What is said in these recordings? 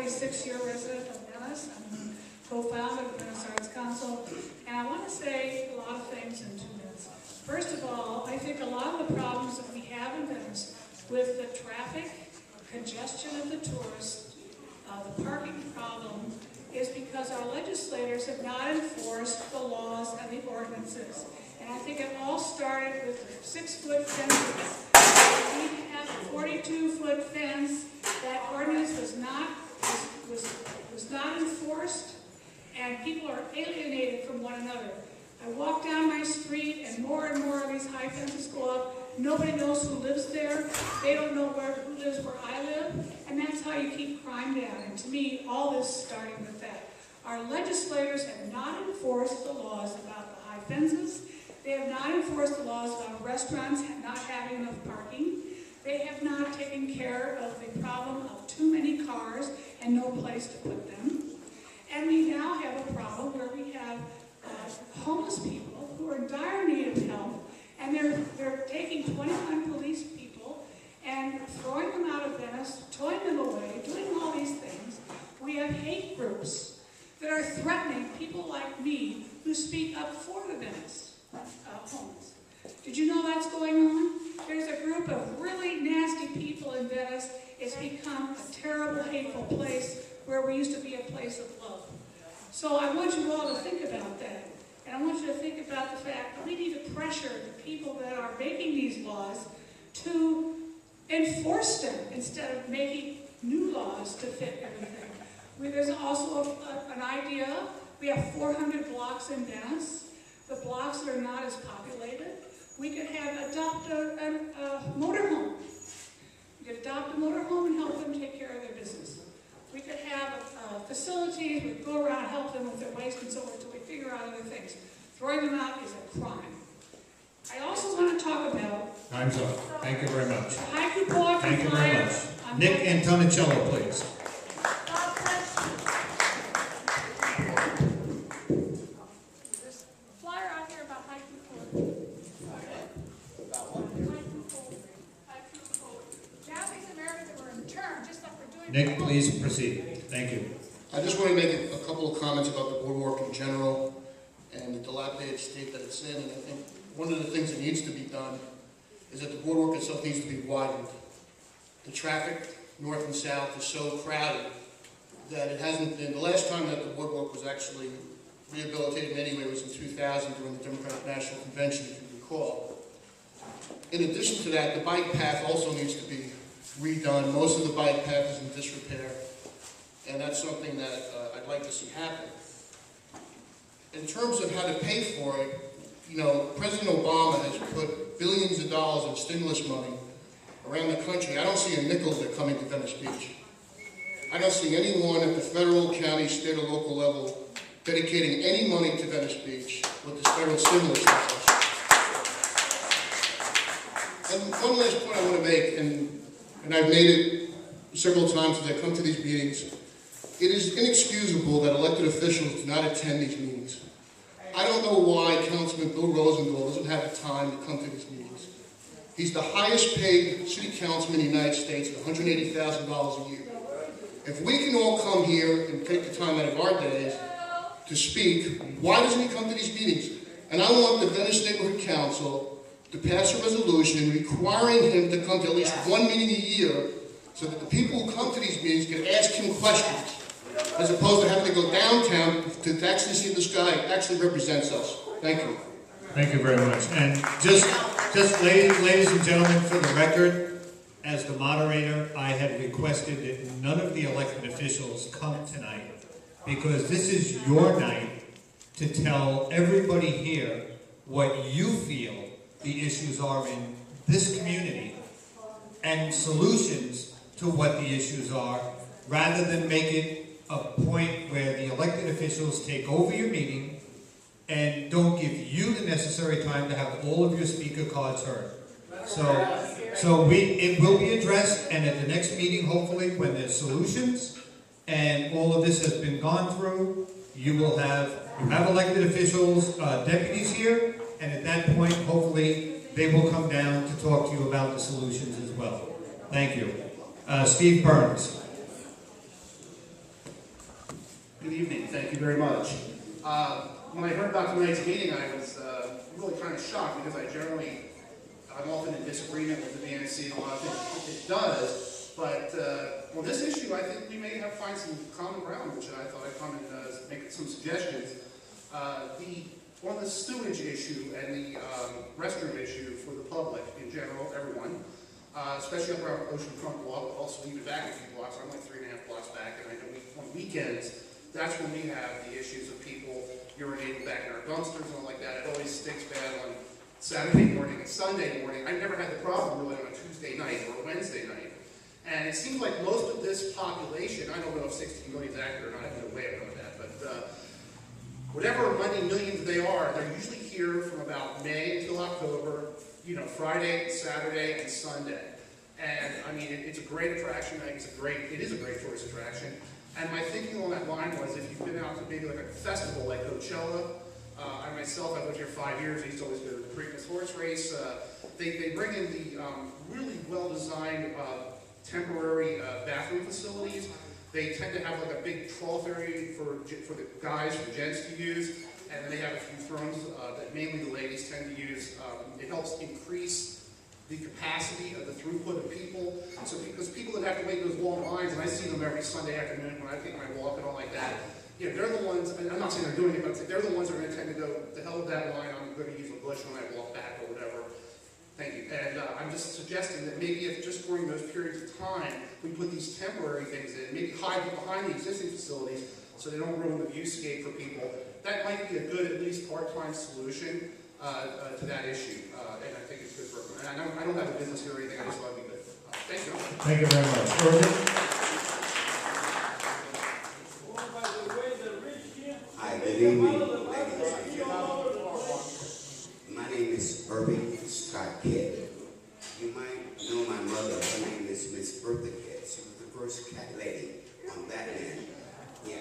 46-year resident of Venice. I'm co-founder of the Venice Arts Council, and I want to say a lot of things in 2 minutes. First of all, I think a lot of the problems that we have in Venice with the traffic, congestion of the tourists, the parking problem, is because our legislators have not enforced the laws and the ordinances. And I think it all started with the 6-foot fences. We have a 42-foot fence. That ordinance was not enforced, and people are alienated from one another. I walk down my street, and more of these high fences go up. Nobody knows who lives there. They don't know who lives where I live, and that's how you keep crime down. And to me, all this is starting with that. Our legislators have not enforced the laws about the high fences. They have not enforced the laws about restaurants not having enough parking. They have not taken care of the problem of too many cars and no place to put them. And we now have a problem where we have homeless people who are in dire need of help, and they're taking 21 police people and throwing them out of Venice, towing them away, doing all these things. We have hate groups that are threatening people like me who speak up for the Venice homeless. Did you know that's going on? There's a group of really nasty people in Venice. It's become a terrible, hateful place where we used to be a place of love. So I want you all to think about that. And I want you to think about the fact that we need to pressure the people that are making these laws to enforce them instead of making new laws to fit everything. There's also an idea. We have 400 blocks in Venice. The blocks that are not as populated. We could adopt a motorhome. We could adopt a motorhome and help them take care of their business. We could have facilities, we could go around and help them with their waste and so forth until we figure out other things. Throwing them out is a crime. I also want to talk about... Time's up. Thank you very much. Haiku poetry. Thank you very much. Nick Antonicello, please. Nick, please proceed. Thank you. I just want to make a couple of comments about the boardwalk in general and the dilapidated state that it's in. And I think one of the things that needs to be done is that the boardwalk itself needs to be widened. The traffic north and south is so crowded that it hasn't been. The last time that the boardwalk was actually rehabilitated in any way was in 2000 during the Democratic National Convention, if you recall. In addition to that, the bike path also needs to be redone. Most of the bike path is in disrepair, and that's something that I'd like to see happen. In terms of how to pay for it, you know, President Obama has put billions of dollars in stimulus money around the country. I don't see a nickel that coming to Venice Beach. I don't see anyone at the federal, county, state, or local level dedicating any money to Venice Beach with this federal stimulus dollars. And one last point I want to make, and I've made it several times as I come to these meetings. It is inexcusable that elected officials do not attend these meetings. I don't know why Councilman Bill Rosendahl doesn't have the time to come to these meetings. He's the highest paid city councilman in the United States at $180,000 a year. If we can all come here and take the time out of our days to speak, why doesn't he come to these meetings? And I want the Venice Neighborhood Council to pass a resolution requiring him to come to at least one meeting a year so that the people who come to these meetings can ask him questions, as opposed to having to go downtown to actually see this guy actually represents us. Thank you. Thank you very much. And just ladies and gentlemen, for the record, as the moderator, I had requested that none of the elected officials come tonight because this is your night to tell everybody here what you feel the issues are in this community and solutions to what the issues are, rather than make it a point where the elected officials take over your meeting and don't give you the necessary time to have all of your speaker cards heard. So it will be addressed, and at the next meeting, hopefully, when there's solutions and all of this has been gone through, you have elected officials, deputies here, and at that point, hopefully, they will come down to talk to you about the solutions as well. Thank you. Steve Burns. Good evening, thank you very much. When I heard about tonight's meeting, I was really kind of shocked because I'm often in disagreement with the VNC and a lot of things it does, but on this issue, I think we may have find some common ground, which I thought I'd come and make some suggestions. On the sewage issue and the restroom issue for the public in general, everyone, especially up around Oceanfront Walk, but also even back a few blocks. I'm like 3.5 blocks back, and I know on weekends, that's when we have the issues of people urinating back in our dumpsters and all like that. It always stinks bad on Saturday morning and Sunday morning. I've never had the problem really on a Tuesday night or a Wednesday night. And it seems like most of this population, I don't know if 16 million is accurate or not, I have no way of knowing that, but whatever many millions they are, they're usually here from about May until October, you know, Friday, Saturday, and Sunday. And I mean, it's a great attraction. I think it is a great tourist attraction. And my thinking along that line was, if you've been out to maybe like a festival like Coachella, I myself, I've lived here 5 years. I used to always go to the Preakness horse race. They bring in the really well-designed temporary bathroom facilities. They tend to have like a big trough area for the guys, for gents to use, and then they have a few thrones that mainly the ladies tend to use. It helps increase the capacity of the throughput of people. So because people that have to wait those long lines, and I see them every Sunday afternoon when I take my walk and all like that, you know, they're the ones, and I'm not saying they're doing it, but they're the ones that are going to tend to go, the hell with that line, I'm going to use a bush when I walk back or whatever. Thank you. And I'm just suggesting that maybe if just during those periods of time, we put these temporary things in, maybe hide behind the existing facilities so they don't ruin the viewscape for people. That might be a good, at least part-time solution to that issue. And I think it's good for everyone. And I don't have a business here or anything, I just thought it'd be good. Thank you. Thank you very much. Irvin? Hi, good evening, ladies and gentlemen. My name is Irving Scott Kidd. You might know my mother. Her name is Miss Bertha Kidd. She was the first cat lady on that end. Yeah,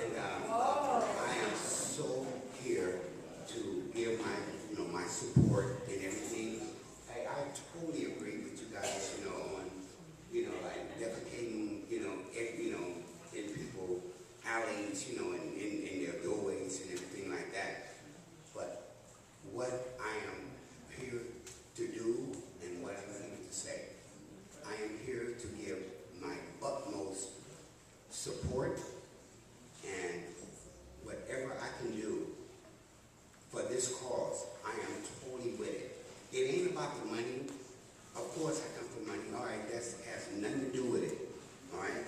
and I am so here to give my support and everything. I totally agree with you guys, on, like defecating, in people alleys, in their doorways and everything like that. But what I am here to do and what I'm going to say, I am here to give my utmost support and whatever I can do for this cause, I am totally with it. It ain't about the money. Of course I come for money. All right, that has nothing to do with it. All right?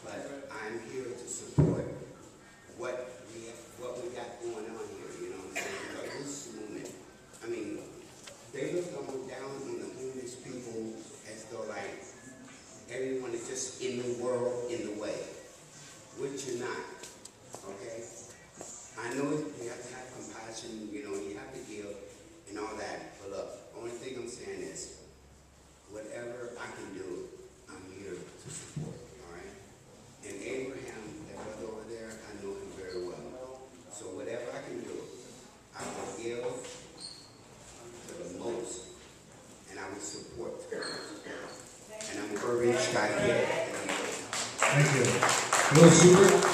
But I'm here to support what we got going on here, you know what I'm saying? Because this movement, I mean, they look down on the homeless people as though like everyone is just in the world in the way, which you're not, okay? I know you have to have compassion, you have to give and all that, but look, only thing I'm saying is, whatever I can do, I'm here to support, all right? And Abraham, that brother over there, I know him very well. So whatever I can do, I will give to the most, and I will support. And I'm Irving Scott here. Thank you. Bill Super?